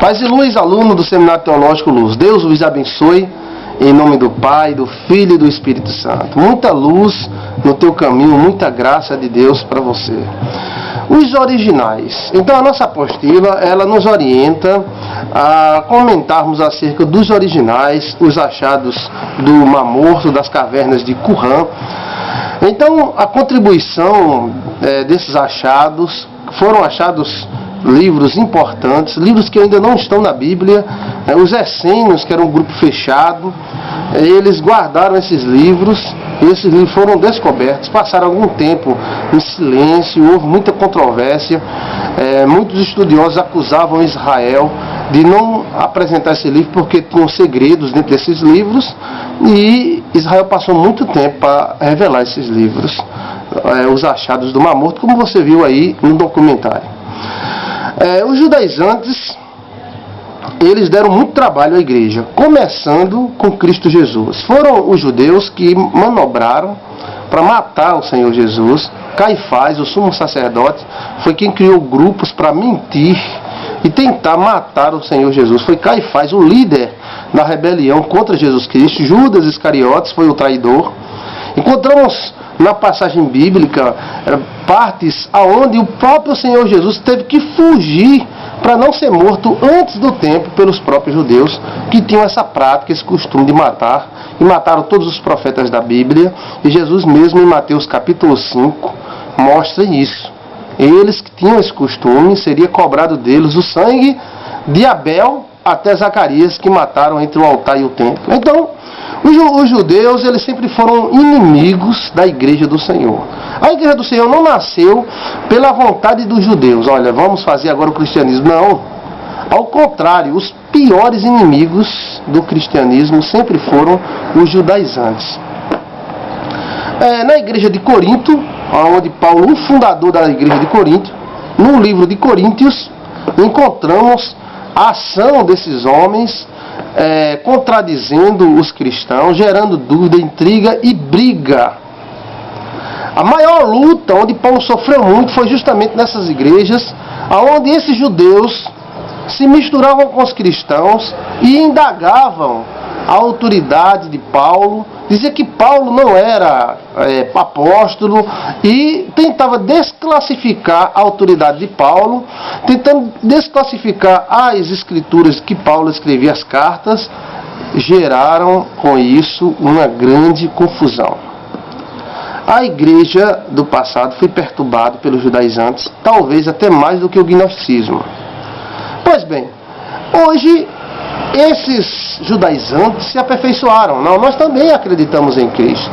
Paz e luz, aluno do Seminário Teológico Luz. Deus os abençoe, em nome do Pai, do Filho e do Espírito Santo. Muita luz no teu caminho, muita graça de Deus para você. Os originais. Então a nossa apostila, ela nos orienta a comentarmos acerca dos originais, os achados do Mar Morto, das cavernas de Qumran. Então a contribuição desses achados, foram achados livros importantes, livros que ainda não estão na Bíblia. Os essênios, que era um grupo fechado, eles guardaram esses livros, e esses livros foram descobertos, passaram algum tempo em silêncio, houve muita controvérsia. Muitos estudiosos acusavam Israel de não apresentar esse livro porque tinham segredos dentro desses livros, e Israel passou muito tempo para revelar esses livros, os achados do Mar Morto, como você viu aí no documentário. Os judaizantes, eles deram muito trabalho à igreja, começando com Cristo Jesus. Foram os judeus que manobraram para matar o Senhor Jesus. Caifás, o sumo sacerdote, foi quem criou grupos para mentir e tentar matar o Senhor Jesus. Foi Caifás, o líder da rebelião contra Jesus Cristo. Judas Iscariotes foi o traidor. Encontramos na passagem bíblica partes aonde o próprio Senhor Jesus teve que fugir para não ser morto antes do tempo pelos próprios judeus, que tinham essa prática, esse costume de matar, e mataram todos os profetas da Bíblia. E Jesus mesmo, em Mateus capítulo 5, mostra isso. Eles que tinham esse costume, seria cobrado deles o sangue de Abel até Zacarias, que mataram entre o altar e o templo. Então, os judeus, eles sempre foram inimigos da igreja do Senhor. A igreja do Senhor não nasceu pela vontade dos judeus. Olha, vamos fazer agora o cristianismo. Não. Ao contrário, os piores inimigos do cristianismo sempre foram os judaizantes. Na igreja de Corinto, onde Paulo, o fundador da igreja de Corinto, no livro de Coríntios, encontramos a ação desses homens contradizendo os cristãos, gerando dúvida, intriga e briga. A maior luta, onde Paulo sofreu muito, foi justamente nessas igrejas, onde esses judeus se misturavam com os cristãos e indagavam a autoridade de Paulo, dizia que Paulo não era apóstolo, e tentava desclassificar a autoridade de Paulo, tentando desclassificar as escrituras que Paulo escrevia, as cartas. Geraram com isso uma grande confusão. A igreja do passado foi perturbada pelos judaizantes, talvez até mais do que o gnosticismo. Pois bem, hoje esses judaizantes se aperfeiçoaram. Nós também acreditamos em Cristo.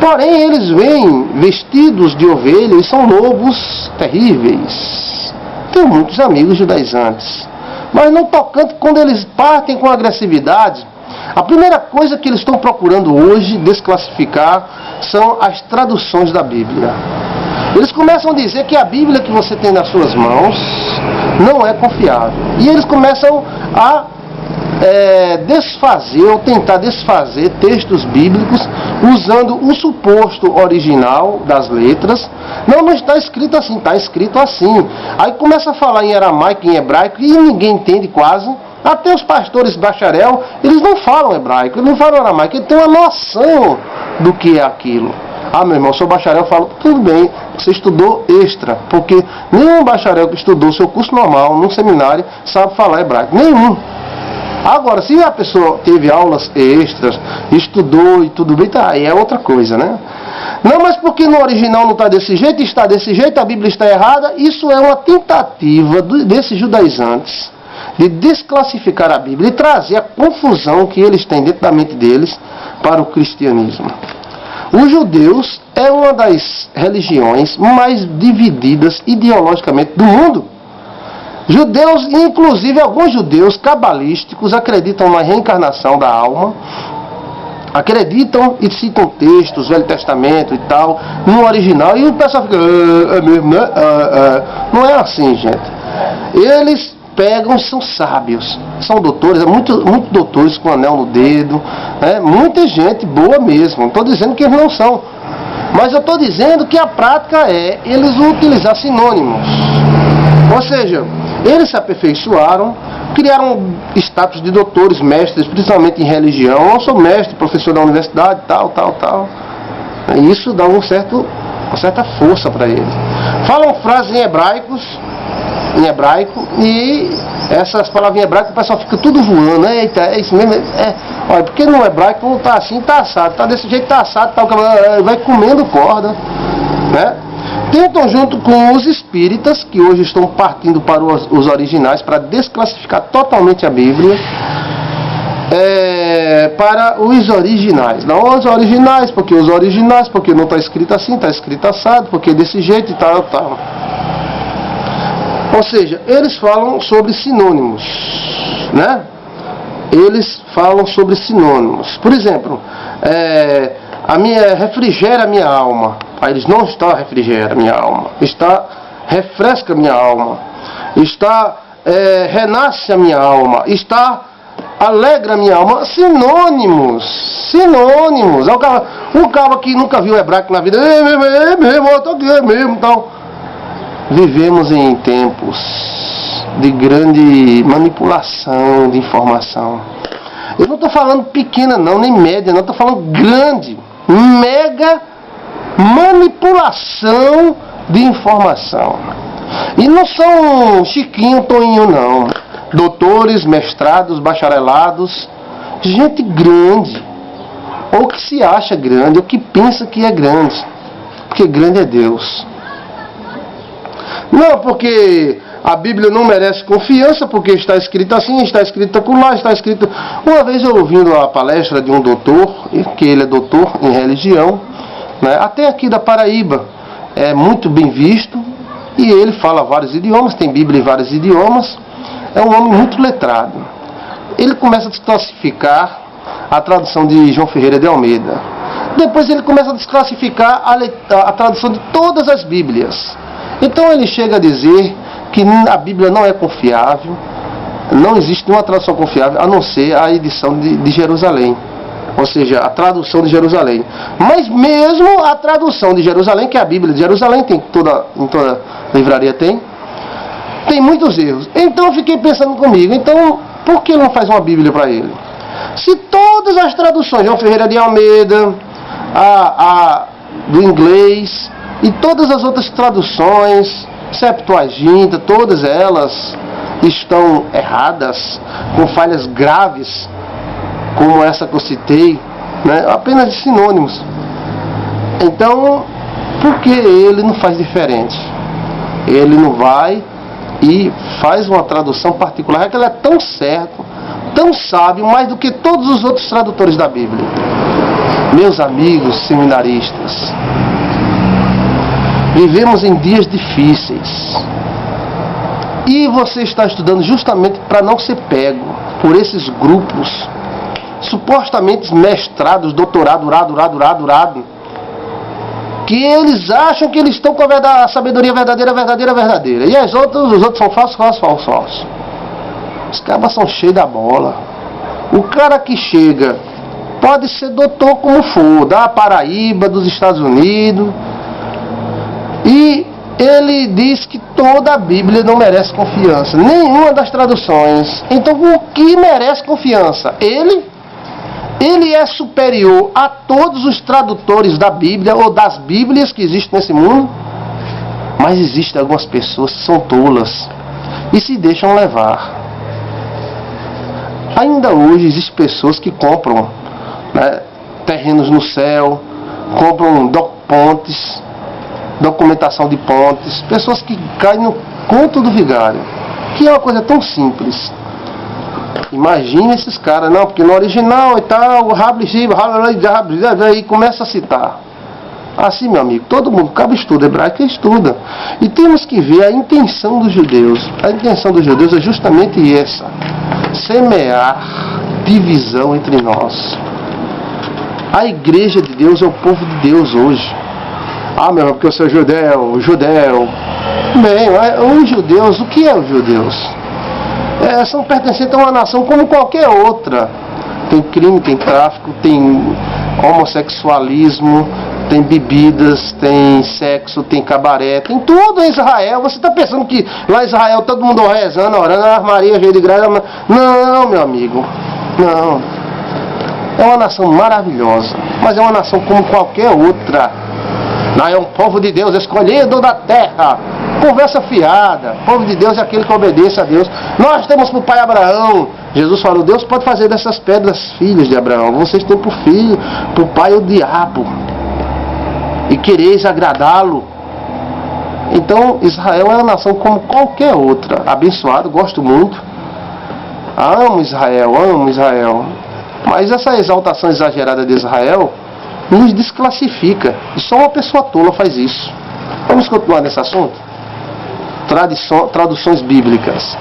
Porém, eles vêm vestidos de ovelha e são lobos terríveis. Tenho muitos amigos judaizantes. Mas não tocante, quando eles partem com agressividade, a primeira coisa que eles estão procurando hoje desclassificar são as traduções da Bíblia. Eles começam a dizer que a Bíblia que você tem nas suas mãos não é confiável. E eles começam a desfazer ou tentar desfazer textos bíblicos usando o suposto original das letras. Não está escrito assim, está escrito assim. Aí começa a falar em aramaico, em hebraico, e ninguém entende quase. Até os pastores bacharel, eles não falam hebraico, eles não falam aramaico, eles têm uma noção do que é aquilo. Ah, meu irmão, eu sou bacharel, eu falo, tudo bem, você estudou extra, porque nenhum bacharel que estudou seu curso normal, num seminário, sabe falar hebraico, nenhum. Agora, se a pessoa teve aulas extras, estudou e tudo bem, tá, aí é outra coisa, né? Não, mas porque no original não está desse jeito, está desse jeito, a Bíblia está errada. Isso é uma tentativa desses judaizantes de desclassificar a Bíblia e trazer a confusão que eles têm dentro da mente deles para o cristianismo. Os judeus é uma das religiões mais divididas ideologicamente do mundo. Judeus, inclusive alguns judeus cabalísticos, acreditam na reencarnação da alma, acreditam e citam textos, Velho Testamento e tal, no original, e o pessoal fica, é mesmo, né? Não é assim, gente. Eles pegam, são sábios, são doutores, muitos doutores com anel no dedo, muita gente boa mesmo, não estou dizendo que eles não são, mas eu estou dizendo que a prática é eles utilizar sinônimos. Ou seja, eles se aperfeiçoaram criaram status de doutores, mestres, principalmente em religião. Eu sou mestre, professor da universidade, tal. E isso dá uma certa força para eles. Falam frases em hebraico, e essas palavras em hebraico o pessoal fica tudo voando. Eita, é isso mesmo? Olha, porque no hebraico não tá assim, tá assado, tá desse jeito, tá assado, vai comendo corda, né? Tentam, junto com os espíritas, que hoje estão partindo para os originais, para desclassificar totalmente a Bíblia, para os originais. Não os originais, porque não está escrito assim, está escrito assado, porque desse jeito e tal. Ou seja, eles falam sobre sinônimos, né? Eles falam sobre sinônimos. Por exemplo, refrigera a minha alma. Aí eles não está refrigera a minha alma, está refresca a minha alma, está renasce a minha alma, está alegra a minha alma. Sinônimos. O cara que nunca viu hebraico na vida, eu tô aqui mesmo, então. Vivemos em tempos de grande manipulação de informação. Eu não estou falando pequena não, nem média, não, estou falando grande, mega manipulação de informação. E não são Chiquinho, Toninho não. Doutores, mestrados, bacharelados, gente grande, ou que se acha grande, ou que pensa que é grande, porque grande é Deus. Não, porque a Bíblia não merece confiança, porque está escrito assim, está escrito acolá, está escrito... Uma vez eu ouvindo a palestra de um doutor, que ele é doutor em religião, né, até aqui da Paraíba, é muito bem visto, e ele fala vários idiomas, tem Bíblia em vários idiomas, é um homem muito letrado. Ele começa a desclassificar a tradução de João Ferreira de Almeida. Depois ele começa a desclassificar a tradução de todas as Bíblias. Então ele chega a dizer que a Bíblia não é confiável, não existe nenhuma tradução confiável, a não ser a edição de Jerusalém, ou seja, a tradução de Jerusalém. Mas mesmo a tradução de Jerusalém, que é a Bíblia de Jerusalém, em toda livraria tem muitos erros. Então eu fiquei pensando comigo, então por que não faz uma Bíblia para ele? Se todas as traduções, João Ferreira de Almeida, do inglês, e todas as outras traduções, Septuaginta, todas elas estão erradas, com falhas graves, como essa que eu citei, né? Apenas de sinônimos. Então, por que ele não faz diferente? Ele não vai e faz uma tradução particular, que ela é tão certa, tão sábio, mais do que todos os outros tradutores da Bíblia. Meus amigos seminaristas, vivemos em dias difíceis. E você está estudando justamente para não ser pego por esses grupos supostamente mestrados, doutorado, que eles acham que eles estão com a sabedoria verdadeira. E os outros são falsos. Os cabas são cheios da bola. O cara que chega pode ser doutor como for, da Paraíba, dos Estados Unidos, e ele diz que toda a Bíblia não merece confiança, nenhuma das traduções. Então o que merece confiança? Ele é superior a todos os tradutores da Bíblia ou das Bíblias que existem nesse mundo. Mas existem algumas pessoas que são tolas e se deixam levar. Ainda hoje existem pessoas que compram, né, terrenos no céu, compram pontes, documentação de pontes, pessoas que caem no conto do vigário, que é uma coisa tão simples. Imagina esses caras, não, porque no original e tal, e começa a citar. Assim, meu amigo, todo mundo, cada estuda hebraico estuda. E temos que ver a intenção dos judeus. A intenção dos judeus é justamente essa: semear divisão entre nós. A igreja de Deus é o povo de Deus hoje. Ah, meu irmão, porque eu sou judeu. Bem, os judeus, o que é os judeus? São pertencentes a uma nação como qualquer outra. Tem crime, tem tráfico, tem homossexualismo, tem bebidas, tem sexo, tem cabaré, tem tudo em Israel. Você está pensando que lá em Israel todo mundo rezando, orando, Maria, cheia de graça? Não, meu amigo, não. É uma nação maravilhosa, mas é uma nação como qualquer outra. Não é um povo de Deus escolhido da terra. Conversa fiada. O povo de Deus é aquele que obedece a Deus. Nós temos por pai Abraão. Jesus falou, Deus pode fazer dessas pedras filhos de Abraão. Vocês têm por filho, por pai o diabo. E quereis agradá-lo. Então Israel é uma nação como qualquer outra. Abençoado, gosto muito. Amo Israel. Mas essa exaltação exagerada de Israel nos desclassifica. E só uma pessoa tola faz isso. Vamos continuar nesse assunto? Traduções bíblicas.